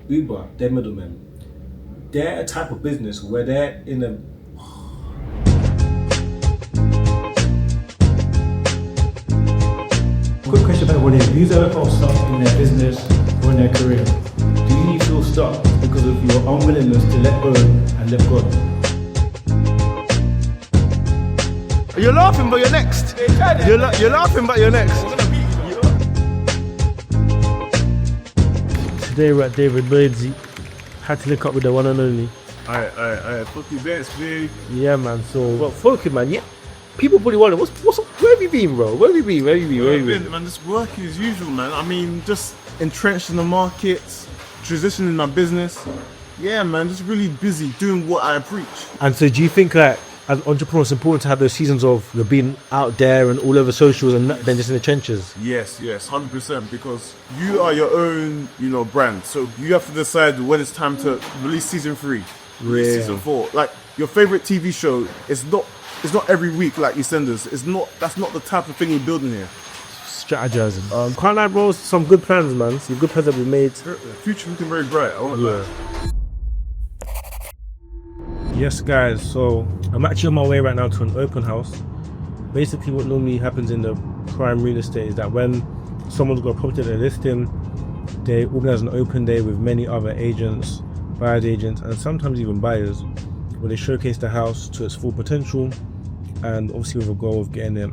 Uber, they're middlemen. They're a type of business where they're in a... Quick question for everybody. Do you ever feel stuck in their business or in their career? Do you feel stuck because of your unwillingness to let go and let God? You're laughing, but you're next. You're laughing, but you're next. Today we're at David Birdsey. Had to link up with the one and only. Alright, fuck you, best, man. Yeah, man. So, well, fuck it, man. Yeah, people probably wonder what's up? Where have you been, bro? Where have you been? Man, just working as usual, man. I mean, just entrenched in the markets, transitioning my business. Yeah, man, just really busy doing what I preach. And so, do you think that as entrepreneurs, it's important to have those seasons of being out there and all over socials and then just in the trenches? Yes, 100%. Because you are your own, brand. So you have to decide when it's time to release season 3, release season 4. Like your favorite TV show is not every week like EastEnders. That's not the type of thing we're building here. Strategizing. Can't lie, bro. Some good plans, man. Some good plans that we made. The future looking very bright. I want that. Yes, guys, so I'm actually on my way right now to an open house. Basically, what normally happens in the prime real estate is that when someone's got a property they're listing, they organize an open day with many other agents, buyers agents, and sometimes even buyers, where they showcase the house to its full potential, and obviously with a goal of getting it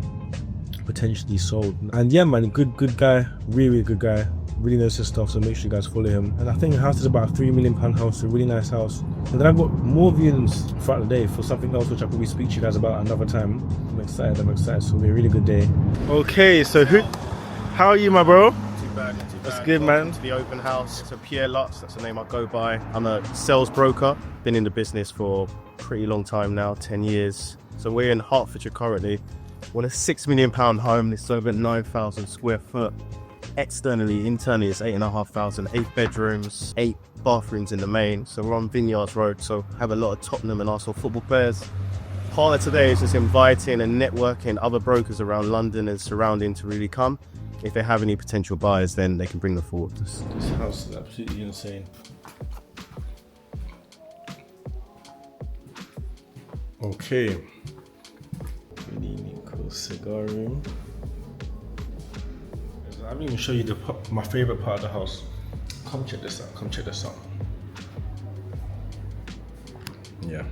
potentially sold. And yeah, man, good guy, really good guy. Really knows his stuff, so make sure you guys follow him. And I think the house is about a £3 million house, a really nice house. And then I've got more viewings throughout the day for something else which I'll probably speak to you guys about another time. I'm excited, so it'll be a really good day. Okay, so how are you, my bro? Too bad. That's good, man. To the open house. So Pierre Lutz, that's the name I go by. I'm a sales broker. Been in the business for a pretty long time now, 10 years. So we're in Hertfordshire currently. We're in a £6 million home. It's over 9,000 square foot. Externally, internally, it's 8,500, 8 bedrooms, 8 bathrooms in the main. So we're on Vineyards Road, so have a lot of Tottenham and Arsenal football players. Part of today is just inviting and networking other brokers around London and surrounding to really come. If they have any potential buyers, then they can bring them forward. This house is absolutely insane. Okay. Really cool cigar room. I haven't even show you my favorite part of the house. Come check this out. Yeah.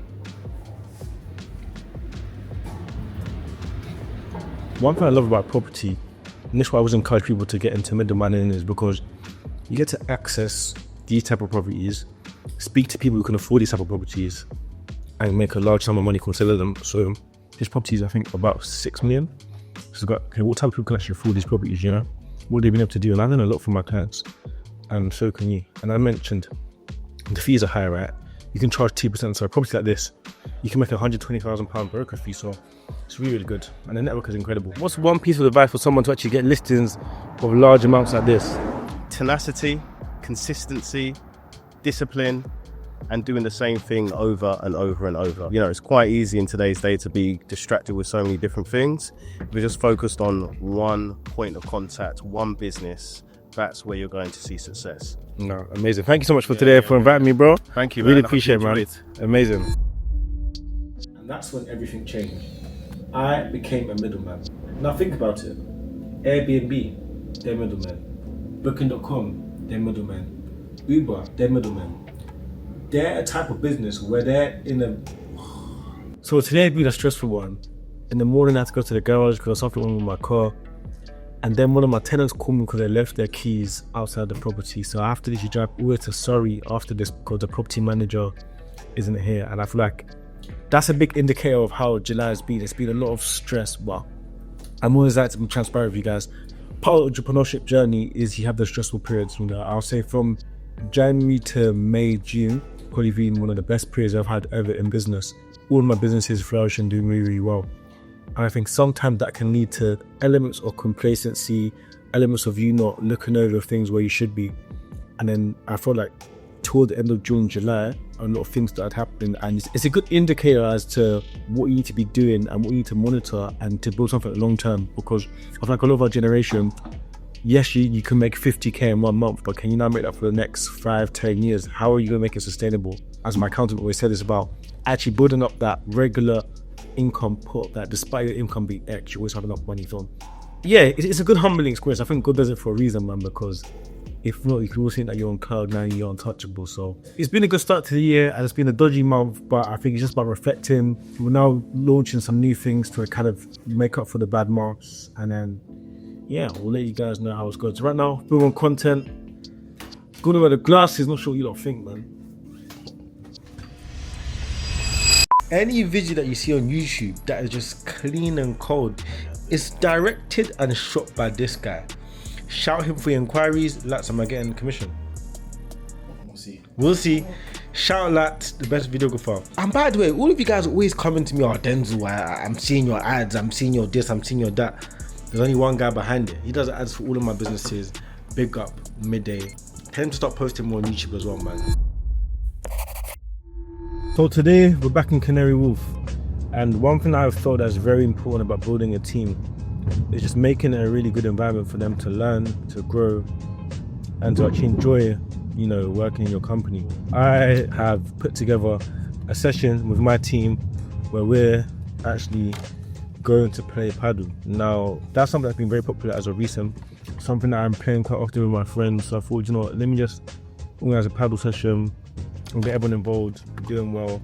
One thing I love about property, and this is why I always encourage people to get into middleman, is because you get to access these type of properties, speak to people who can afford these type of properties, and make a large sum of money consider them. So this property is, I think, about 6 million. So what type of people can actually afford these properties, what they've been able to do, and I learn a lot from my clients, and so can you. And I mentioned the fees are higher, right? You can charge 2%. So a property like this, you can make £120,000 broker fee, so it's really good. And the network is incredible. What's one piece of advice for someone to actually get listings of large amounts like this? Tenacity, consistency, discipline, and doing the same thing over and over and over. It's quite easy in today's day to be distracted with so many different things. If you're just focused on one point of contact, one business, that's where you're going to see success. No, amazing. Thank you so much for today, for inviting me, bro. Thank you, man. Really appreciate it, man. Amazing. And that's when everything changed. I became a middleman. Now think about it. Airbnb, they're middlemen. Booking.com, they're middlemen. Uber, they're middlemen. They're a type of business where they're in a... So today had been a stressful one. In the morning I had to go to the garage because I was something with my car. And then one of my tenants called me because they left their keys outside the property. So after this, you drive all the way to Surrey after this because the property manager isn't here. And I feel like that's a big indicator of how July has been. It's been a lot of stress. Well, I'm always like to be transparent with you guys. Part of the entrepreneurship journey is you have those stressful periods. I'll say from January to May, June, probably been one of the best periods I've had ever in business. All my businesses flourish and doing really, really well. And I think sometimes that can lead to elements of complacency, elements of you not looking over things where you should be. And then I felt like toward the end of June, July, a lot of things started happening, and it's a good indicator as to what you need to be doing and what you need to monitor and to build something long term. Because I feel like a lot of our generation, yes, you can make 50k in 1 month, but can you now make that for the next 5-10 years? How are you going to make it sustainable? As my accountant always said, it's about actually building up that regular income pot that despite your income being X, you always have enough money. So yeah, it's a good humbling experience. I think God does it for a reason, man, because if not, you could always think that you're on cloud nine, you're untouchable. So it's been a good start to the year, and it's been a dodgy month, but I think it's just about reflecting. We're now launching some new things to kind of make up for the bad months, and then yeah, we'll let you guys know how it's going. So right now, film on content. Good about the glasses, not sure what you don't think, man. Any video that you see on YouTube that is just clean and cold is directed and shot by this guy. Shout him for your inquiries. Lats, am I getting commission? We'll see. Shout Lats, the best videographer. And by the way, all of you guys always coming to me, oh Denzel, I'm seeing your ads, I'm seeing your this, I'm seeing your that. There's only one guy behind it. He does ads for all of my businesses. Big up, Midday. Tell him to start posting more on YouTube as well, man. So today we're back in Canary Wharf, and one thing I've felt that's very important about building a team is just making it a really good environment for them to learn, to grow, and to actually enjoy, you know, working in your company. I have put together a session with my team where we're actually going to play paddle. Now, that's something that's been very popular as of recent, something that I'm playing quite often with my friends. So I thought, you know what, let me just organize a paddle session and get everyone involved, doing well,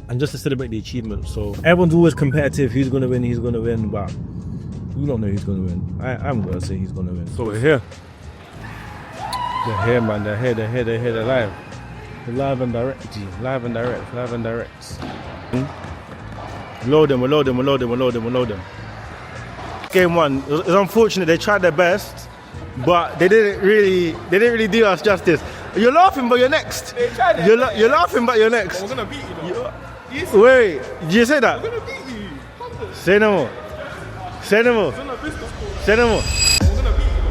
and just to celebrate the achievement. So everyone's always competitive, who's going to win, but we don't know who's going to win. I'm going to say he's going to win. So we're here. They're here, man. They're here. They're live. They're live and direct. Live and direct. Load them. Game one. It's unfortunate. They tried their best, but they didn't really do us justice. You're laughing, but you're next. You're laughing, but you're next. We're gonna beat you, though. Wait, did you say that? We're gonna beat you. Say no more. We're gonna beat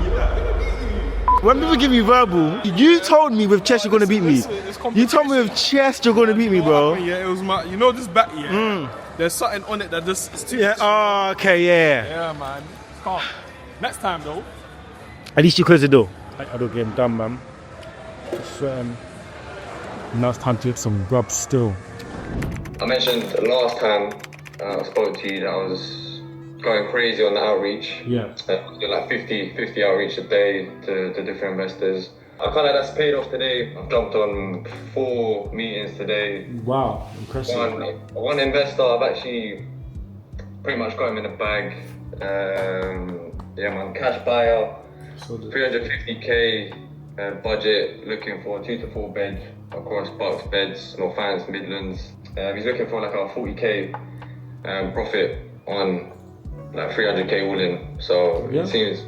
you. When people give you verbal, you told me with chest you're gonna beat me. You told me with chest you're gonna beat me, bro. Yeah, it was my. You know this bat, yeah. There's something on it that just. It's too. Yeah. Oh, okay. Yeah. Yeah, man. It's calm. Next time, though. At least you close the door. I don't get him done, man. Sweating. Now it's time to get some grub still. I mentioned last time I spoke to you that I was going crazy on the outreach. Yeah. Doing like 50 outreach a day to different investors. I kind of that's paid off today. I've jumped on 4 meetings today. Wow, impressive. One investor, I've actually pretty much got him in the bag. Yeah, man, cash buyer, 350k budget, looking for 2 to 4 bed across Bucks, Beds, Northants, Midlands. He's looking for like a 40k profit on like 300k all in. So yeah. It seems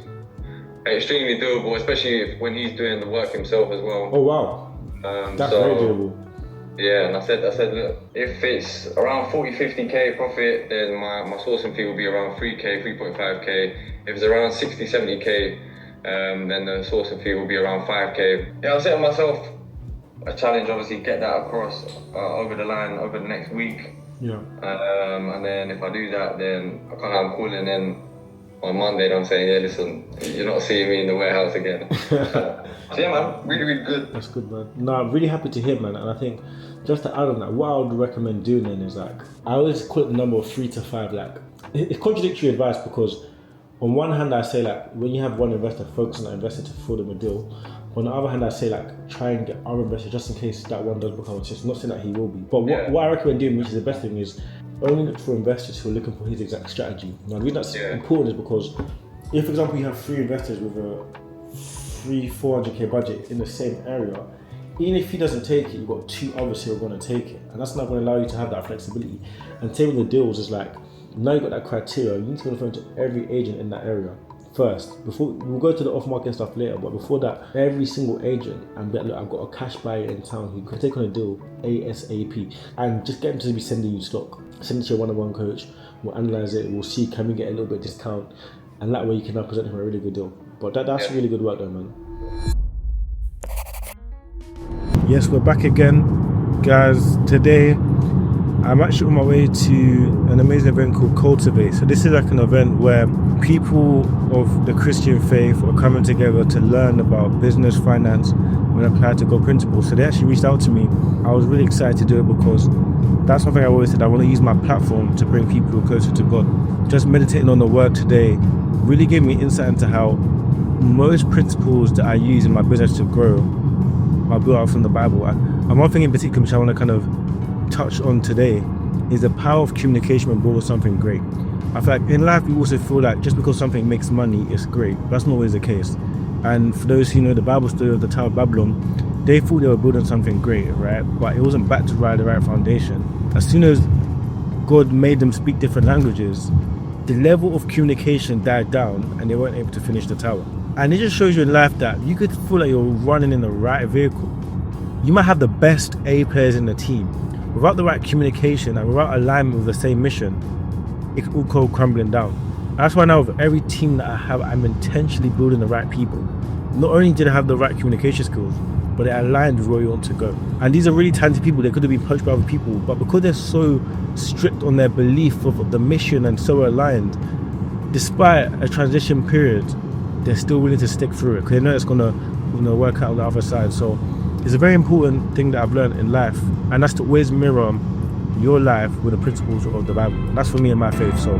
extremely doable, especially when he's doing the work himself as well. Oh wow, that's very doable. Yeah, and I said, look, if it's around 40-50k profit, then my sourcing fee will be around 3k, 3.5k. If it's around 60-70k, then the sourcing fee will be around 5k. Yeah, I'm setting myself a challenge, obviously, get that across over the line over the next week. Yeah. And then if I do that, then I'm calling in on Monday and I'm saying, yeah, listen, you're not seeing me in the warehouse again. So yeah, man, really good. That's good, man. No, I'm really happy to hear, man. And I think just to add on that, what I would recommend doing then is like, I always quote the number of 3 to 5. Like, it's contradictory advice because on one hand, I say like, when you have one investor, focus on that investor to fill them a deal. On the other hand, I say like, try and get other investors just in case that one does become a success. Not saying that he will be, but what I recommend doing, which is the best thing, is only look for investors who are looking for his exact strategy. Now, the reason that's important is because if, for example, you have 3 investors with a 400k budget in the same area, even if he doesn't take it, you've got 2 others who are going to take it, and that's not going to allow you to have that flexibility. And same with the deals is like, now you've got that criteria, you need to go in front of every agent in that area first. Before we'll go to the off-market stuff later, but before that, every single agent and be like, look, I've got a cash buyer in town who can take on a deal ASAP, and just get him to be sending you stock. Send it to your one-on-one coach. We'll analyze it. We'll see, can we get a little bit of discount, and that way you can now present him a really good deal. But that's really good work, though, man. Yes, we're back again, guys. Today I'm actually on my way to an amazing event called Cultivate. So this is like an event where people of the Christian faith are coming together to learn about business, finance, and apply to God principles. So they actually reached out to me. I was really excited to do it because that's something I always said. I want to use my platform to bring people closer to God. Just meditating on the word today really gave me insight into how most principles that I use in my business to grow are built out from the Bible. And one thing in particular which I want to kind of touch on today is the power of communication when building something great. I feel like in life we also feel like just because something makes money it's great. That's not always the case. And for those who know the Bible story of the Tower of Babylon, they thought they were building something great, right? But it wasn't backed by the right foundation. As soon as God made them speak different languages, the level of communication died down and they weren't able to finish the tower. And it just shows you in life that you could feel like you're running in the right vehicle. You might have the best A players in the team. Without the right communication and without alignment with the same mission, it could all go crumbling down. That's why now with every team that I have, I'm intentionally building the right people. Not only did I have the right communication skills, but they aligned with where you want to go. And these are really talented people. They could have been poached by other people, but because they're so strict on their belief of the mission and so aligned, despite a transition period, they're still willing to stick through it because they know it's gonna work out on the other side. So it's a very important thing that I've learned in life, and that's to always mirror your life with the principles of the Bible. And that's for me and my faith. So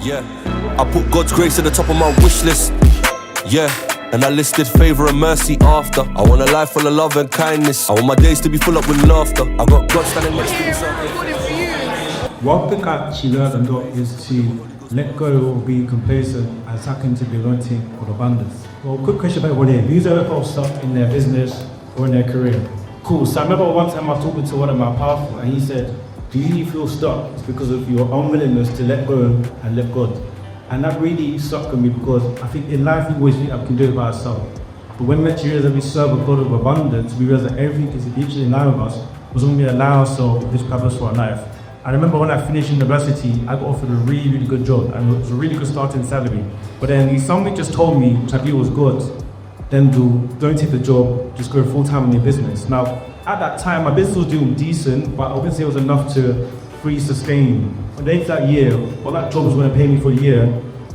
yeah, I put God's grace at the top of my wish list. Yeah, and I listed favor and mercy after. I want a life full of love and kindness. I want my days to be full up with laughter. I got God standing next to me. One thing I actually learned a lot is to let go of being complacent and tap into the anointing of abundance. Well, quick question about everyone here. Who's ever got stuck in their business or in their career? Cool. So I remember one time I was talking to one of my powerful and he said, do you feel stuck? It's because of your unwillingness to let go and let God. And that really stuck with me because I think in life we always think that we can do it by ourselves. But when we actually realize that we serve a God of abundance, we realize that everything is literally in line with us as long as we allow ourselves this purpose for our life. I remember when I finished university, I got offered a really, really good job and it was a really good starting salary. But then somebody just told me, which I knew was good, then don't take the job, just go full-time in your business. Now, at that time, my business was doing decent, but I wouldn't say it was enough to free sustain. When the end of that year, well, that job was going to pay me for a year,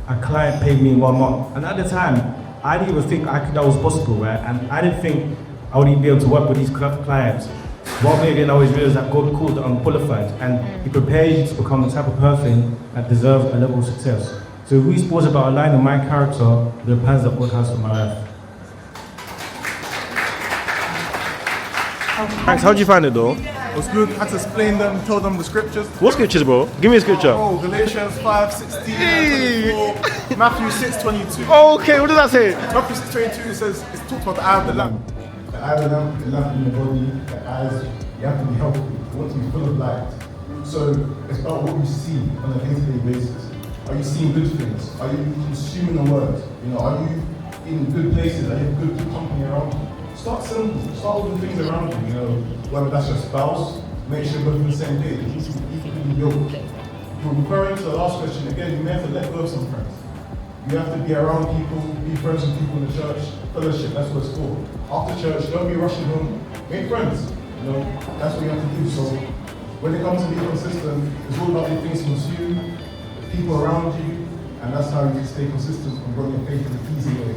a client paid me in 1 month. And at the time, I didn't even think that was possible, right? And I didn't think I would even be able to work with these clients. One thing again, I always realized that God called the unqualified and He prepares you to become the type of person that deserves a level of success. So we spoke about aligning my character with the plans that God has for my life. Max, how'd you find it though? It was good. Had to explain them, tell them the scriptures. What scriptures, bro? Give me a scripture. Oh, Galatians 5:16, Matthew 6:22. Okay, what does that say? Matthew 6:22 it says it's talked about the eye of the lamp. The eye of the lamp, the lamp in the body, the eyes, you have to be healthy. You want to be full of light. So it's about what you see on a day-to-day basis. Are you seeing good things? Are you consuming the word? Are you in good places? Are you in good company around you? Start simple. Start with the things around you. Whether that's your spouse, make sure you're both on the same page. You need to be equally yoked. Referring to the last question again, you may have to let go of some friends. You have to be around people, be friends with people in the church. Fellowship, that's what it's for. After church, don't be rushing home. Make friends. That's what you have to do. So when it comes to being consistent, it's all about the things you consume, the people around you, and that's how you can stay consistent and grow your faith in an easy way.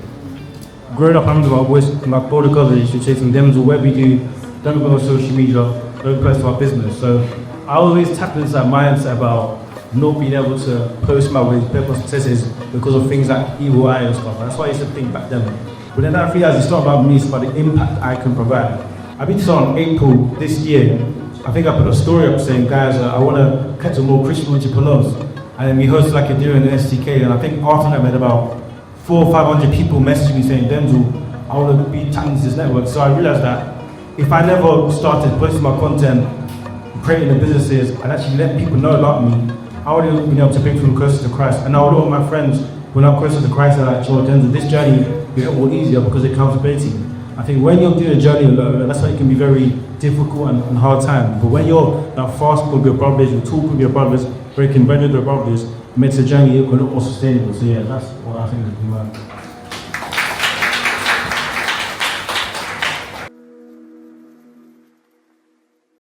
Growing up, I remember my older cousins used to say some Denzel, whatever you do, don't go on social media, don't post our business. So I always tap into that mindset about not being able to post my ways, personal successes because of things like evil eye and stuff. That's why I used to think back then. But then I realized it's not about me, it's about the impact I can provide. I've been to in April this year. I think I put a story up saying, guys, I want to catch more Christian entrepreneurs. And then we hosted like a dinner in the STK, and I think after that I had about 400 or 500 people messaging me saying, Denzel, I want to be tapped into this network. So I realized that if I never started posting my content, creating the businesses, and actually let people know about me, I would have been able to bring them closer to Christ. And I would want my friends who are not closer to Christ are like, Denzel, this journey will get more easier because of accountability. I think when you're doing a journey alone, that's why it can be very difficult and hard time. But when you're fast with your brothers, you talk with your brothers, breaking bread with your brothers, it makes the journey a lot more sustainable. So yeah, that's what I think is the